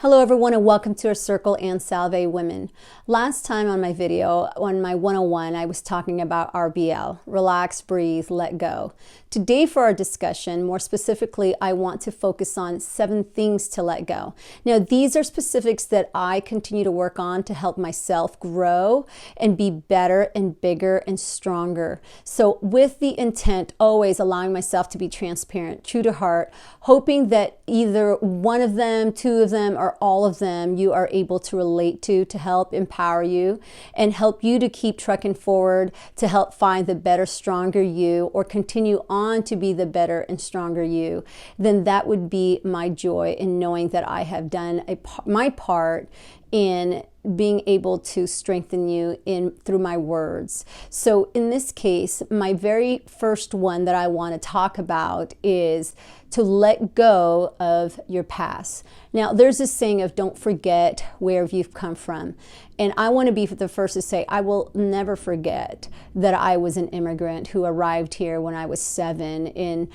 Hello everyone and welcome to our circle and Salve Women. Last time on my video, on my 101, I was talking about R.B.L. Relax, breathe, let go. Today for our discussion, more specifically, I want to focus on 7 things to let go. Now these are specifics that I continue to work on to help myself grow and be better and bigger and stronger. So with the intent, always allowing myself to be transparent, true to heart, hoping that either one of them, 2 of them, or all of them you are able to relate to help empower you and help you to keep trucking forward, to help find the better, stronger you, or continue on to be the better and stronger you. Then that would be my joy in knowing that I have done my part in being able to strengthen you through my words. So in this case, my very first one that I want to talk about is to let go of your past. Now, there's this saying of don't forget where you've come from. And I want to be the first to say, I will never forget that I was an immigrant who arrived here when I was 7 in,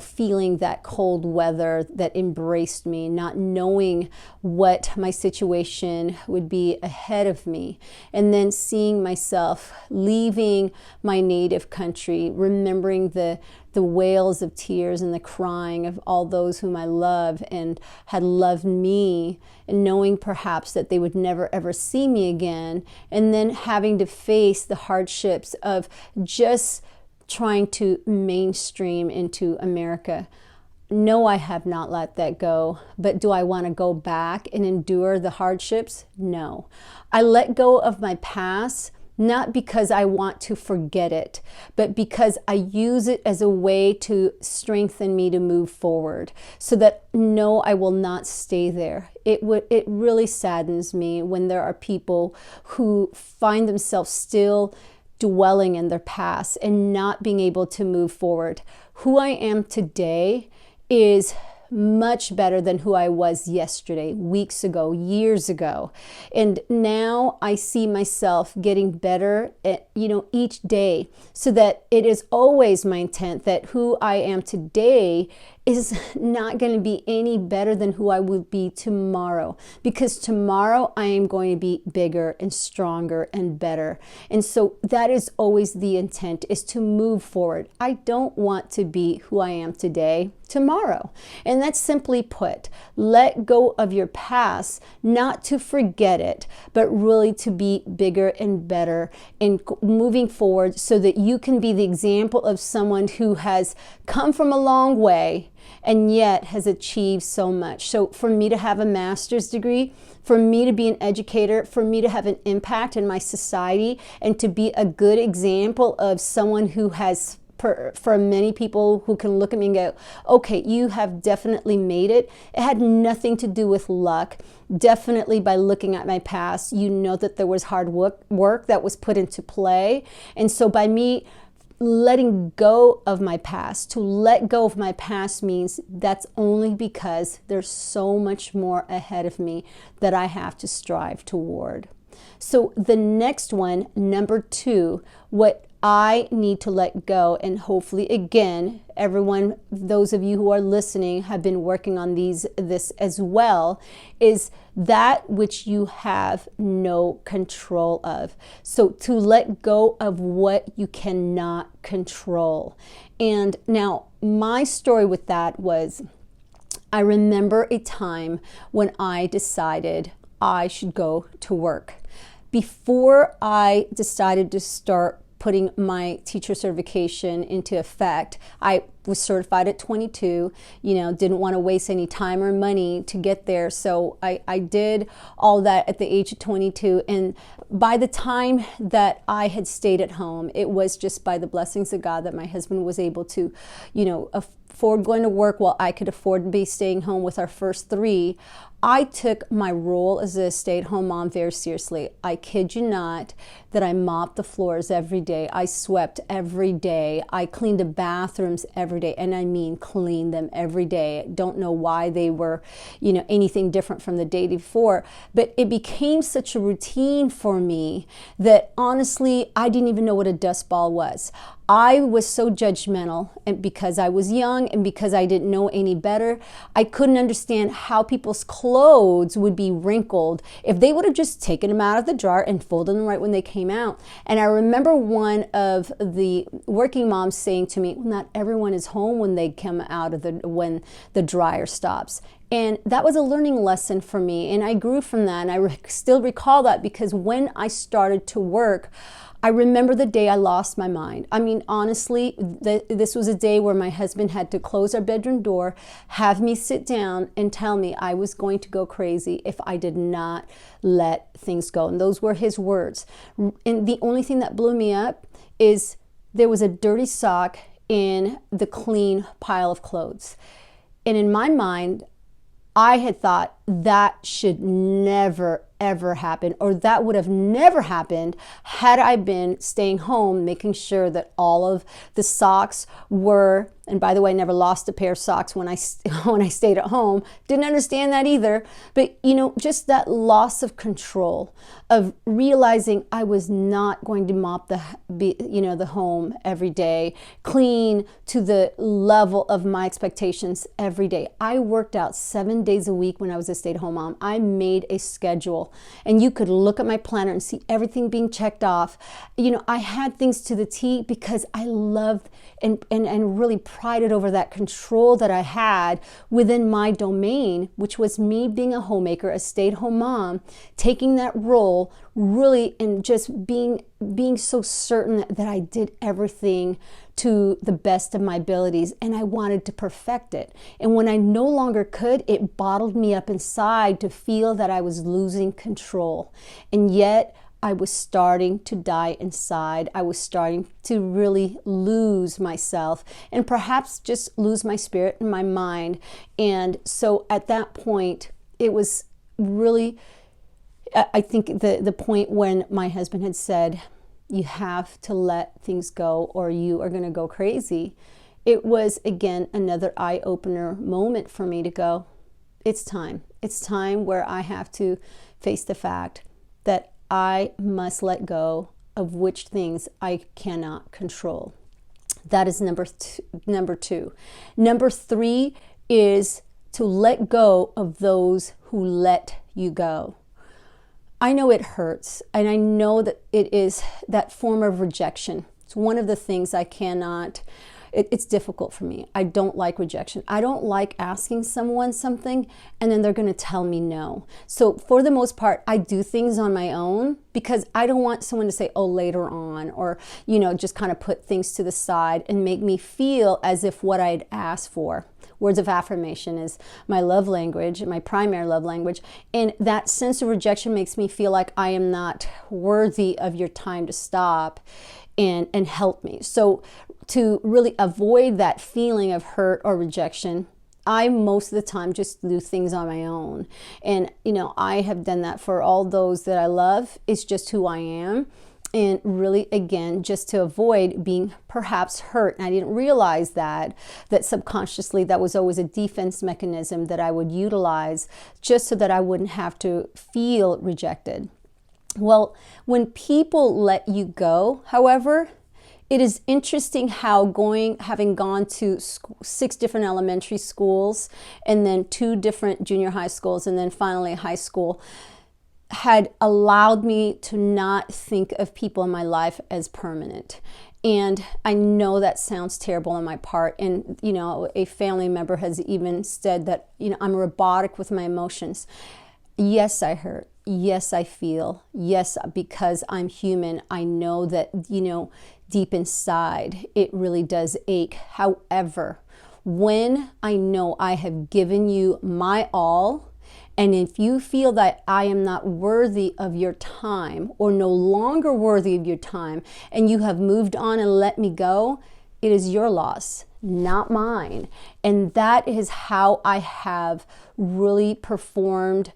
feeling that cold weather that embraced me, not knowing what my situation would be ahead of me. And then seeing myself leaving my native country, remembering the wails of tears and the crying of all those whom I love and had loved me, and knowing perhaps that they would never ever see me again, and then having to face the hardships of just trying to mainstream into America. No, I have not let that go, but do I want to go back and endure the hardships? No. I let go of my past, not because I want to forget it, but because I use it as a way to strengthen me to move forward, so that no, I will not stay there. It really saddens me when there are people who find themselves still dwelling in their past and not being able to move forward. Who I am today is much better than who I was yesterday, weeks ago, years ago. And now I see myself getting better at, each day, so that it is always my intent that who I am today is not going to be any better than who I will be tomorrow, because tomorrow I am going to be bigger and stronger and better. And so that is always the intent, is to move forward. I don't want to be who I am today tomorrow. And that's simply put, let go of your past, not to forget it, but really to be bigger and better and moving forward, so that you can be the example of someone who has come from a long way and yet has achieved so much. So for me to have a master's degree, for me to be an educator, for me to have an impact in my society, and to be a good example of someone who has, for many people who can look at me and go, okay, you have definitely made it. It had nothing to do with luck. Definitely by looking at my past, you know that there was hard work that was put into play. And so by me letting go of my past, to let go of my past means that's only because there's so much more ahead of me that I have to strive toward. So the next one, number 2, what I need to let go, and hopefully again, everyone, those of you who are listening have been working on this as well, is that which you have no control of. So to let go of what you cannot control. And now my story with that was, I remember a time when I decided I should go to work. Before I decided to start putting my teacher certification into effect, I was certified at 22, didn't want to waste any time or money to get there. So I did all that at the age of 22. And by the time that I had stayed at home, it was just by the blessings of God that my husband was able to, afford going to work while I could afford to be staying home with our first 3. I took my role as a stay-at-home mom very seriously. I kid you not that I mopped the floors every day. I swept every day. I cleaned the bathrooms every day. And I mean cleaned them every day. I don't know why they were, anything different from the day before. But it became such a routine for me that honestly, I didn't even know what a dust ball was. I was so judgmental, and because I was young and because I didn't know any better, I couldn't understand how people's clothes clothes would be wrinkled if they would have just taken them out of the drawer and folded them right when they came out. And I remember one of the working moms saying to me, not everyone is home when they come out of when the dryer stops. And that was a learning lesson for me. And I grew from that. And I still recall that because when I started to work, I remember the day I lost my mind. I mean, honestly, this was a day where my husband had to close our bedroom door, have me sit down and tell me I was going to go crazy if I did not let things go. And those were his words. And the only thing that blew me up is there was a dirty sock in the clean pile of clothes. And in my mind, I had thought that should never, ever happen, or that would have never happened had I been staying home, making sure that all of the socks were, and by the way, I never lost a pair of socks when I stayed at home. Didn't understand that either. But, you know, just that loss of control of realizing I was not going to mop the home every day, clean to the level of my expectations every day. I worked out 7 days a week when I was a stay-at-home mom. I made a schedule, and you could look at my planner and see everything being checked off. You know, I had things to the T because I loved and really prided over that control that I had within my domain, which was me being a homemaker, a stay-at-home mom, taking that role really and just being so certain that I did everything to the best of my abilities, and I wanted to perfect it. And when I no longer could, it bottled me up inside to feel that I was losing control. And yet I was starting to die inside. I was starting to really lose myself and perhaps just lose my spirit and my mind. And so at that point, it was really, I think the point when my husband had said, you have to let things go or you are going to go crazy. It was, again, another eye-opener moment for me to go, it's time. It's time where I have to face the fact that I must let go of which things I cannot control. That is number two. Number three is to let go of those who let you go. I know it hurts, and I know that it is that form of rejection. It's one of the things I cannot, it's difficult for me. I don't like rejection. I don't like asking someone something and then they're going to tell me no. So for the most part, I do things on my own because I don't want someone to say, oh, later on, or, you know, just kind of put things to the side and make me feel as if what I'd asked for. Words of affirmation is my love language, my primary love language. And that sense of rejection makes me feel like I am not worthy of your time to stop and help me. So to really avoid that feeling of hurt or rejection, I most of the time just do things on my own. And, you know, I have done that for all those that I love. It's just who I am. And really, again, just to avoid being perhaps hurt. And I didn't realize that subconsciously that was always a defense mechanism that I would utilize just so that I wouldn't have to feel rejected. Well, when people let you go, however, it is interesting how having gone to 6 different elementary schools and then 2 different junior high schools and then finally high school, had allowed me to not think of people in my life as permanent. And I know that sounds terrible on my part. And, you know, a family member has even said that, you know, I'm robotic with my emotions. Yes, I hurt. Yes, I feel. Yes, because I'm human. I know that, you know, deep inside, it really does ache. However, when I know I have given you my all, and if you feel that I am not worthy of your time or no longer worthy of your time and you have moved on and let me go, it is your loss, not mine. And that is how I have really performed,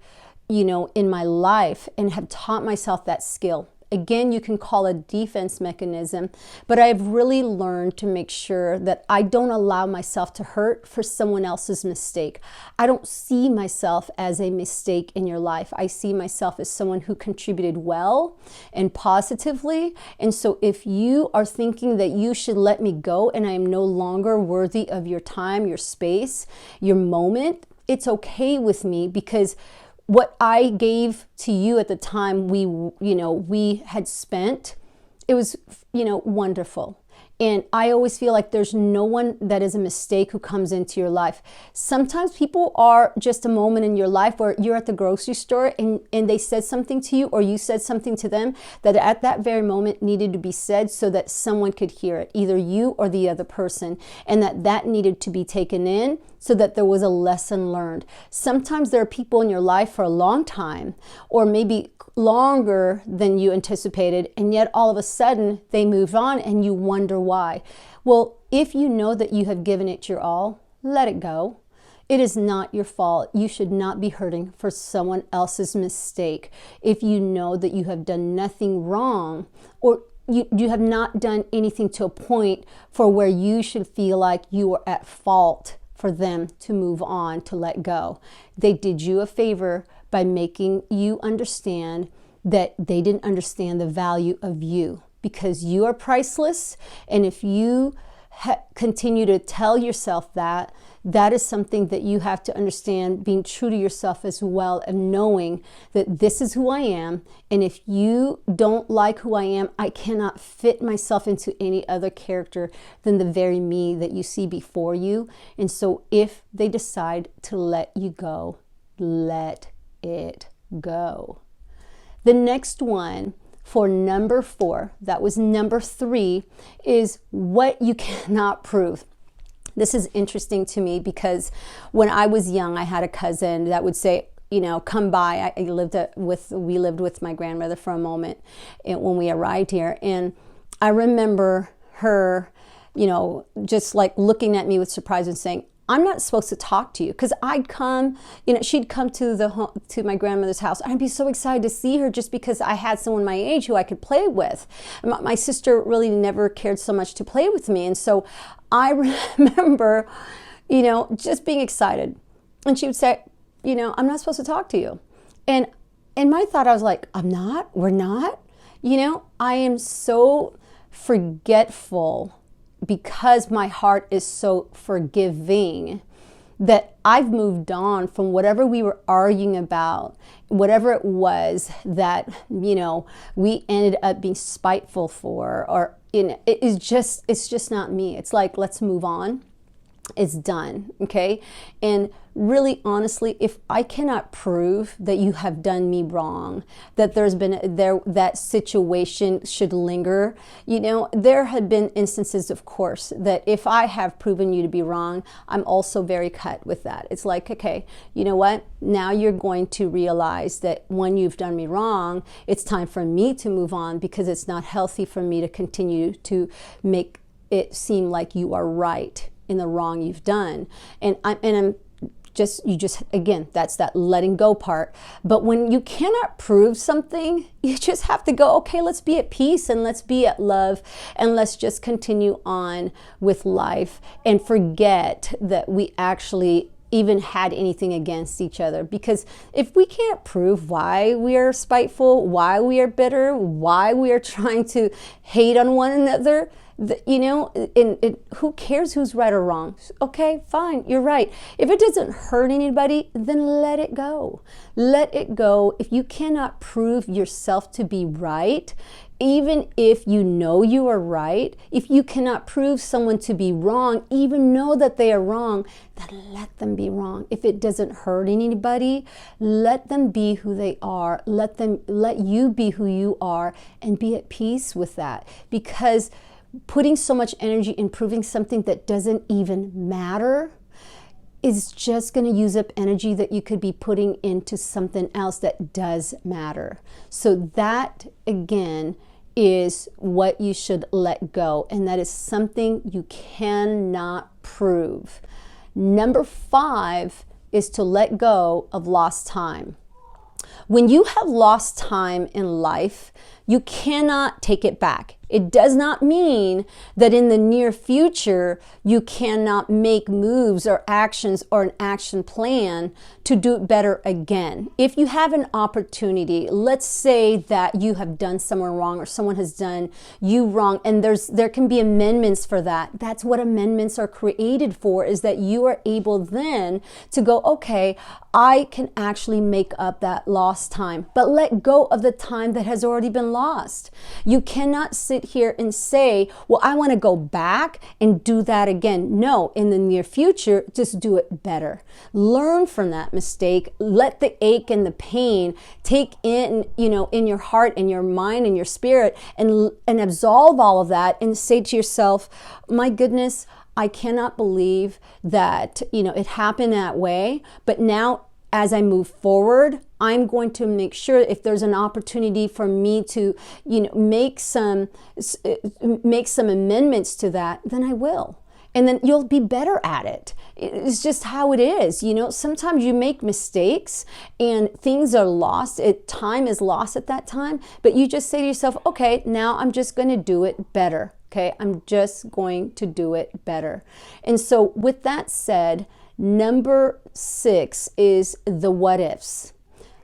you know, in my life and have taught myself that skill. Again, you can call it a defense mechanism, but I've really learned to make sure that I don't allow myself to hurt for someone else's mistake. I don't see myself as a mistake in your life. I see myself as someone who contributed well and positively. And so if you are thinking that you should let me go and I am no longer worthy of your time, your space, your moment, it's okay with me because what I gave to you at the time we had spent, it was, wonderful. And I always feel like there's no one that is a mistake who comes into your life. Sometimes people are just a moment in your life where you're at the grocery store and they said something to you, or you said something to them that at that very moment needed to be said so that someone could hear it, either you or the other person, and that needed to be taken in so that there was a lesson learned. Sometimes there are people in your life for a long time, or maybe longer than you anticipated, and yet all of a sudden they move on and you wonder why. Well, if you know that you have given it your all, let it go. It is not your fault. You should not be hurting for someone else's mistake. If you know that you have done nothing wrong, or you have not done anything to a point for where you should feel like you are at fault for them to move on, to let go. They did you a favor by making you understand that they didn't understand the value of you, because you are priceless. And if you continue to tell yourself that, that is something that you have to understand, being true to yourself as well, and knowing that this is who I am. And if you don't like who I am, I cannot fit myself into any other character than the very me that you see before you. And so if they decide to let you go, let it go. The next one, for number 4, that was number 3, is what you cannot prove. This is interesting to me because when I was young, I had a cousin that would say, come by. We lived with my grandmother for a moment when we arrived here. And I remember her, just like looking at me with surprise and saying, I'm not supposed to talk to you. Because I'd come, she'd come to my grandmother's house. I'd be so excited to see her just because I had someone my age who I could play with. My sister really never cared so much to play with me. And so I remember, just being excited. And she would say, I'm not supposed to talk to you. And in my thought, I was like, we're not. I am so forgetful, because my heart is so forgiving, that I've moved on from whatever we were arguing about, whatever it was that, we ended up being spiteful for, or, it's just not me. It's like, let's move on. It's done. Okay. And really, honestly, if I cannot prove that you have done me wrong, that that situation should linger, there have been instances, of course, that if I have proven you to be wrong, I'm also very cut with that. It's like, okay, you know what? Now you're going to realize that when you've done me wrong, it's time for me to move on, because it's not healthy for me to continue to make it seem like you are right in the wrong you've done. And I'm just, again, that's that letting go part. But when you cannot prove something, you just have to go, okay, let's be at peace and let's be at love, and let's just continue on with life and forget that we actually even had anything against each other. Because if we can't prove why we are spiteful, why we are bitter, why we are trying to hate on one another, who cares who's right or wrong? Okay, fine, you're right. If it doesn't hurt anybody, then let it go. Let it go. If you cannot prove yourself to be right, even if you know you are right, if you cannot prove someone to be wrong, even know that they are wrong, then let them be wrong. If it doesn't hurt anybody, let them be who they are. Let you be who you are, and be at peace with that. Because putting so much energy in proving something that doesn't even matter is just going to use up energy that you could be putting into something else that does matter. So that, again, is what you should let go. And that is something you cannot prove. Number 5 is to let go of lost time. When you have lost time in life, you cannot take it back. It does not mean that in the near future you cannot make moves or actions or an action plan to do it better again. If you have an opportunity, let's say that you have done someone wrong or someone has done you wrong, and there can be amendments for that. That's what amendments are created for, is that you are able then to go, okay, I can actually make up that lost time, but let go of the time that has already been lost. You cannot sit here and say, well, I want to go back and do that again. No, in the near future, just do it better. Learn from that mistake. Let the ache and the pain take in, in your heart and your mind and your spirit, and absolve all of that and say to yourself, my goodness, I cannot believe that, it happened that way. But now as I move forward, I'm going to make sure if there's an opportunity for me to, make some amendments to that, then I will. And then you'll be better at it. It's just how it is. Sometimes you make mistakes and things are lost. Time is lost at that time, but you just say to yourself, okay, now I'm just going to do it better. Okay, I'm just going to do it better. And so with that said, number 6 is the what ifs.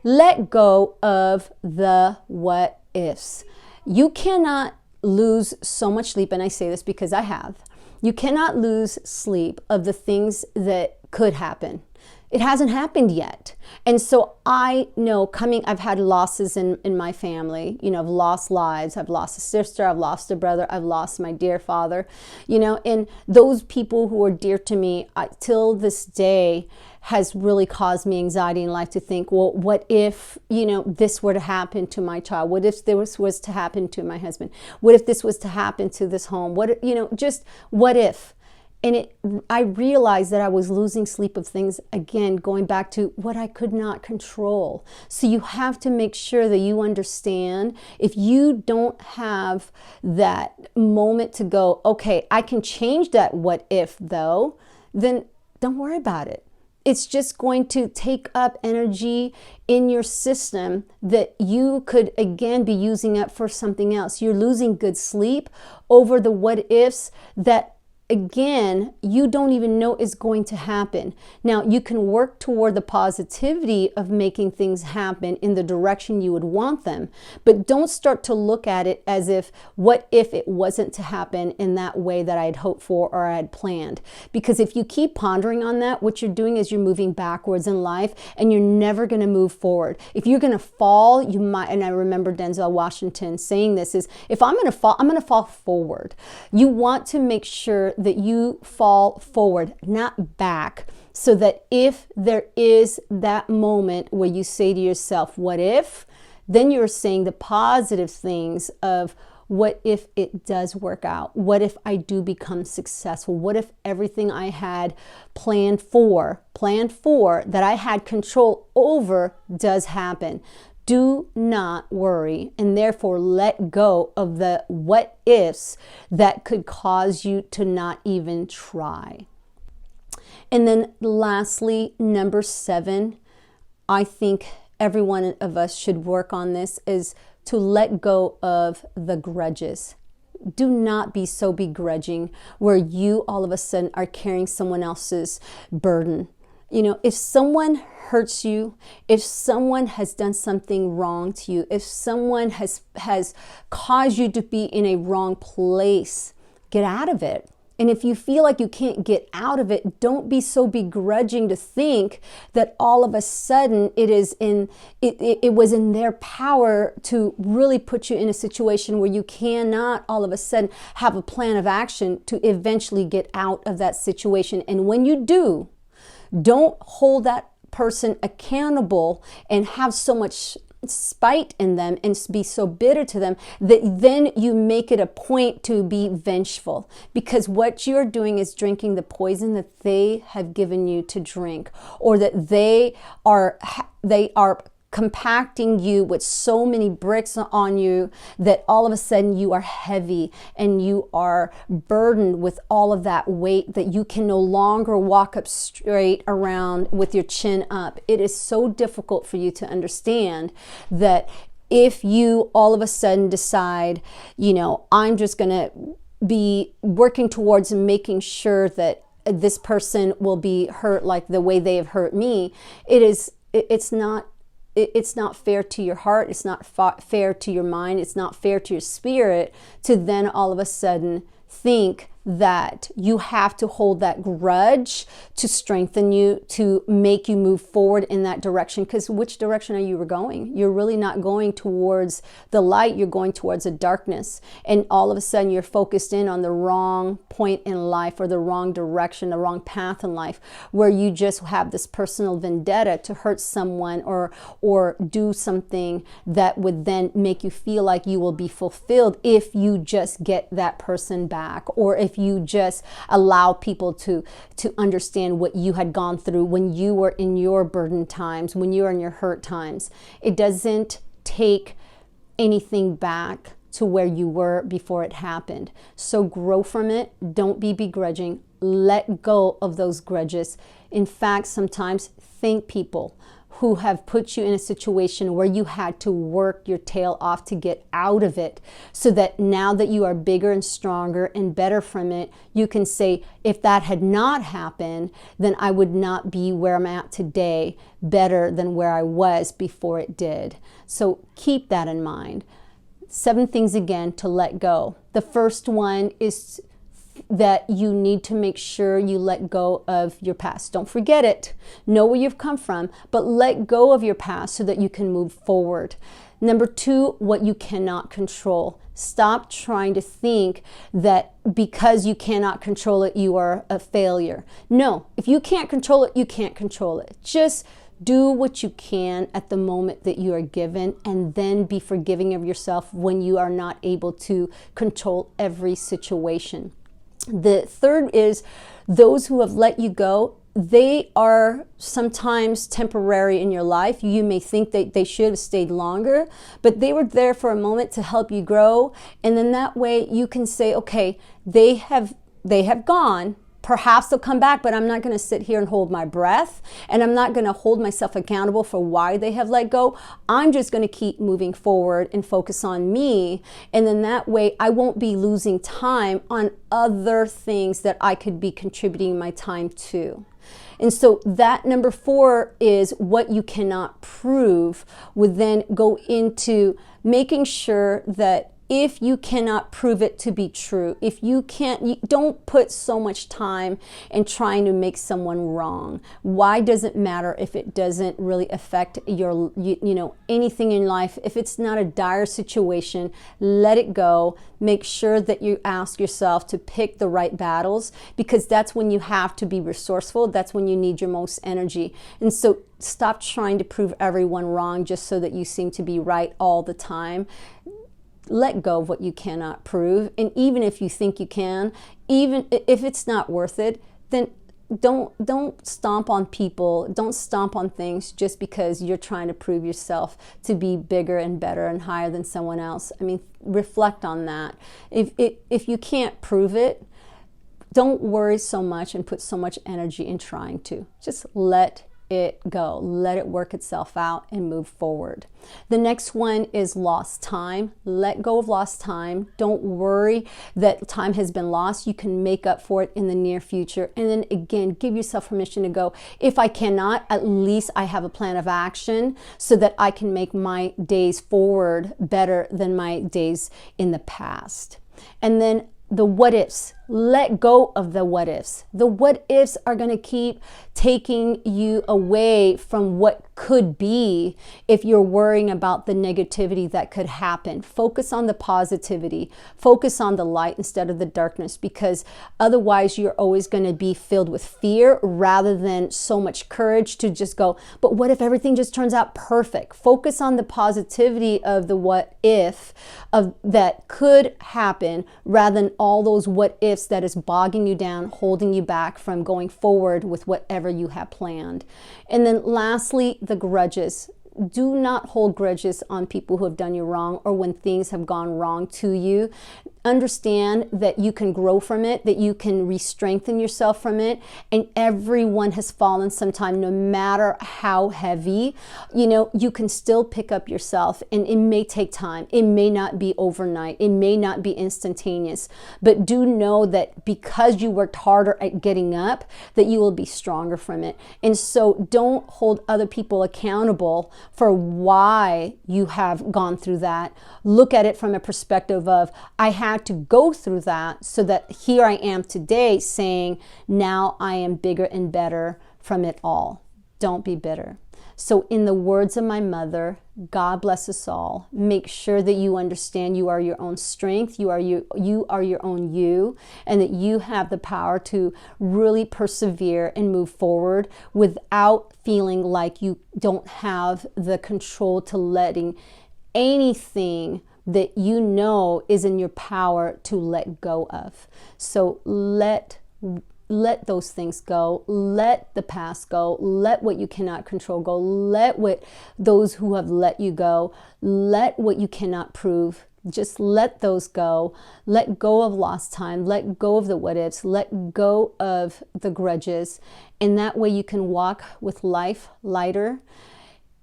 Let go of the what ifs. You cannot lose so much sleep, and I say this because I have. You cannot lose sleep of the things that could happen. It hasn't happened yet. And so I know I've had losses in my family. I've lost lives. I've lost a sister. I've lost a brother. I've lost my dear father. And those people who are dear to me till this day has really caused me anxiety in life to think, well, what if, this were to happen to my child? What if this was to happen to my husband? What if this was to happen to this home? Just what if? And I realized that I was losing sleep of things, again, going back to what I could not control. So you have to make sure that you understand, if you don't have that moment to go, okay, I can change that what if though, then don't worry about it. It's just going to take up energy in your system that you could, again, be using up for something else. You're losing good sleep over the what ifs that, again, you don't even know is going to happen. Now, you can work toward the positivity of making things happen in the direction you would want them, but don't start to look at it as if, what if it wasn't to happen in that way that I had hoped for or I had planned? Because if you keep pondering on that, what you're doing is you're moving backwards in life and you're never going to move forward. If you're going to fall, you might, and I remember Denzel Washington saying this, is if I'm going to fall, I'm going to fall forward. You want to make sure that you fall forward, not back, so that if there is that moment where you say to yourself, what if, then you're saying the positive things of, what if it does work out? What if I do become successful? What if everything I had planned for, that I had control over, does happen? Do not worry, and therefore let go of the what ifs that could cause you to not even try. And then lastly, number 7, I think every one of us should work on this, is to let go of the grudges. Do not be so begrudging where you all of a sudden are carrying someone else's burden. If someone hurts you, if someone has done something wrong to you, if someone has caused you to be in a wrong place, get out of it. And if you feel like you can't get out of it, don't be so begrudging to think that all of a sudden it was in their power to really put you in a situation where you cannot all of a sudden have a plan of action to eventually get out of that situation. And when you do, don't hold that person accountable and have so much spite in them and be so bitter to them that then you make it a point to be vengeful, because what you're doing is drinking the poison that they have given you to drink, or that they are compacting you with so many bricks on you that all of a sudden you are heavy and you are burdened with all of that weight that you can no longer walk up straight around with your chin up. It is so difficult for you to understand that if you all of a sudden decide, you know, I'm just going to be working towards making sure that this person will be hurt like the way they have hurt me, it's not fair to your heart. It's not fair to your mind. It's not fair to your spirit to then all of a sudden think that you have to hold that grudge to strengthen you, to make you move forward in that direction. Because which direction are you going? You're really not going towards the light. You're going towards the darkness. And all of a sudden you're focused in on the wrong point in life, or the wrong direction, the wrong path in life, where you just have this personal vendetta to hurt someone or do something that would then make you feel like you will be fulfilled if you just get that person back, or if you just allow people to understand what you had gone through when you were in your burden times, when you were in your hurt times. It doesn't take anything back to where you were before it happened. So grow from it. Don't be begrudging. Let go of those grudges. In fact, sometimes thank people who have put you in a situation where you had to work your tail off to get out of it, so that now that you are bigger and stronger and better from it, you can say, if that had not happened, then I would not be where I'm at today, better than where I was before it did. So keep that in mind. 7 things again to let go. The first one is that you need to make sure you let go of your past. Don't forget it. Know where you've come from, but let go of your past so that you can move forward. Number 2, what you cannot control. Stop trying to think that because you cannot control it, you are a failure. No, if you can't control it, you can't control it. Just do what you can at the moment that you are given, and then be forgiving of yourself when you are not able to control every situation. The third is those who have let you go, they are sometimes temporary in your life. You may think that they should have stayed longer, but they were there for a moment to help you grow. And then that way you can say, okay, they have gone. Perhaps they'll come back, but I'm not going to sit here and hold my breath, and I'm not going to hold myself accountable for why they have let go. I'm just going to keep moving forward and focus on me. And then that way I won't be losing time on other things that I could be contributing my time to. And so that number 4 is what you cannot prove, would then go into making sure that if you cannot prove it to be true, if you can't, don't put so much time in trying to make someone wrong. Why does it matter if it doesn't really affect your, anything in life? If it's not a dire situation, let it go. Make sure that you ask yourself to pick the right battles, because that's when you have to be resourceful. That's when you need your most energy. And so stop trying to prove everyone wrong just so that you seem to be right all the time. Let go of what you cannot prove. And even if you think you can, even if it's not worth it, then don't stomp on people. Don't stomp on things just because you're trying to prove yourself to be bigger and better and higher than someone else. I mean, reflect on that. If you can't prove it, don't worry so much and put so much energy in trying to. Just let it go. Let it work itself out and move forward. The next one is lost time. Let go of lost time. Don't worry that time has been lost. You can make up for it in the near future. And then again, give yourself permission to go, if I cannot, at least I have a plan of action so that I can make my days forward better than my days in the past. And then the what ifs. Let go of the what ifs. The what ifs are going to keep taking you away from what could be if you're worrying about the negativity that could happen. Focus on the positivity. Focus on the light instead of the darkness, because otherwise you're always going to be filled with fear rather than so much courage to just go, but what if everything just turns out perfect? Focus on the positivity of the what if of that could happen rather than all those what ifs that is bogging you down, holding you back from going forward with whatever you have planned. And then lastly, the grudges. Do not hold grudges on people who have done you wrong or when things have gone wrong to you. understand that you can grow from it, that you can re-strengthen yourself from it. And everyone has fallen sometime, no matter how heavy. You know, you can still pick up yourself, and it may take time. It may not be overnight. It may not be instantaneous. But do know that because you worked harder at getting up, that you will be stronger from it. And so don't hold other people accountable for why you have gone through that. Look at it from a perspective of, I had to go through that so that here I am today saying, now I am bigger and better from it all. Don't be bitter. So in the words of my mother, God bless us all. Make sure that you understand you are your own strength. You are your own you, and that you have the power to really persevere and move forward without feeling like you don't have the control to letting anything that you know is in your power to let go of. So let those things go. Let the past go. Let what you cannot control go. Let what those who have let you go. Let what you cannot prove. Just let those go. Let go of lost time. Let go of the what ifs. Let go of the grudges. And that way you can walk with life lighter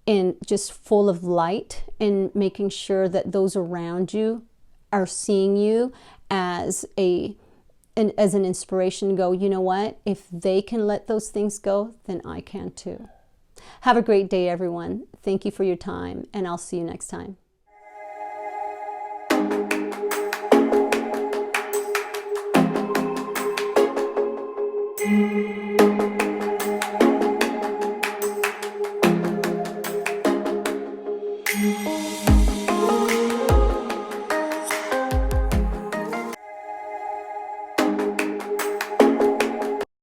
and just full of light, and making sure that those around you are seeing you as an inspiration to go, you know what? If they can let those things go, then I can too. Have a great day, everyone. Thank you for your time, and I'll see you next time.